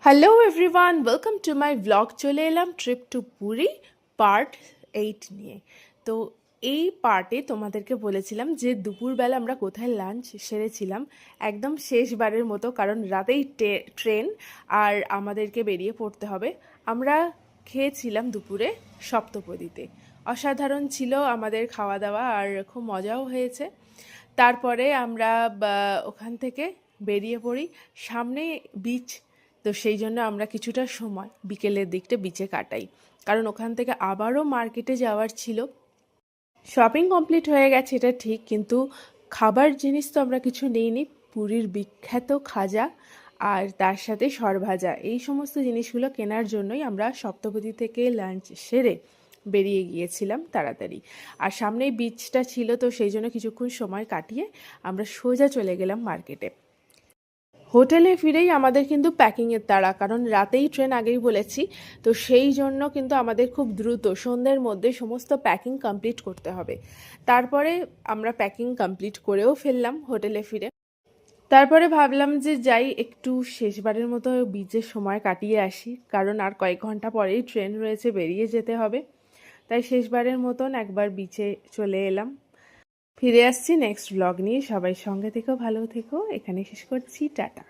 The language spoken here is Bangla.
Hello everyone, welcome to my blog. চলে এলাম ট্রিপ টু পুরী পার্ট 8 নিয়ে। তো এই পার্টে তোমাদেরকে বলেছিলাম যে দুপুরবেলা আমরা কোথায় লাঞ্চ সেরেছিলাম, একদম শেষবারের মতো, কারণ রাতেই ট্রেন আর আমাদেরকে বেরিয়ে পড়তে হবে। আমরা খেয়েছিলাম দুপুরে সপ্তপদীতে। অসাধারণ ছিল আমাদের খাওয়া দাওয়া আর খুব মজাও হয়েছে। তারপরে আমরা ওখান থেকে বেরিয়ে পড়ি, সামনে বিচ। তো সেই জন্য আমরা কিছুটা সময় বিকেলের দিকটা বিচে কাটাই, কারণ ওখান থেকে আবারও মার্কেটে যাওয়ার ছিল। শপিং কমপ্লিট হয়ে গেছে এটা ঠিক, কিন্তু খাবার জিনিস তো আমরা কিছু নিইনি। পুরীর বিখ্যাত খাজা আর তার সাথে সরভাজা, এই সমস্ত জিনিসগুলো কেনার জন্যই আমরা সপ্তপদী থেকে লাঞ্চ সেরে বেরিয়ে গিয়েছিলাম তাড়াতাড়ি। আর সামনেই বিচটা ছিল, তো সেই জন্য কিছুক্ষণ সময় কাটিয়ে আমরা সোজা চলে গেলাম মার্কেটে। হোটেলে ফিরেই আমাদের কিন্তু প্যাকিংয়ের তাড়া, কারণ রাতেই ট্রেন, আগেই বলেছি। তো সেই জন্য কিন্তু আমাদের খুব দ্রুত সন্ধ্যের মধ্যে সমস্ত প্যাকিং কমপ্লিট করতে হবে। তারপরে আমরা প্যাকিং কমপ্লিট করেও ফেললাম হোটেলে ফিরে। তারপরে ভাবলাম যে যাই, একটু শেষবারের মতো বিচের সময় কাটিয়ে আসি, কারণ আর কয়েক ঘন্টা পরেই ট্রেন রয়েছে, বেরিয়ে যেতে হবে। তাই শেষবারের মতন একবার বিচে চলে এলাম। ফিরে আসছি নেক্সট ব্লগ নিয়ে। সবাই সঙ্গে থেকো, ভালো থেকো। এখানে শেষ করছি, টাটা।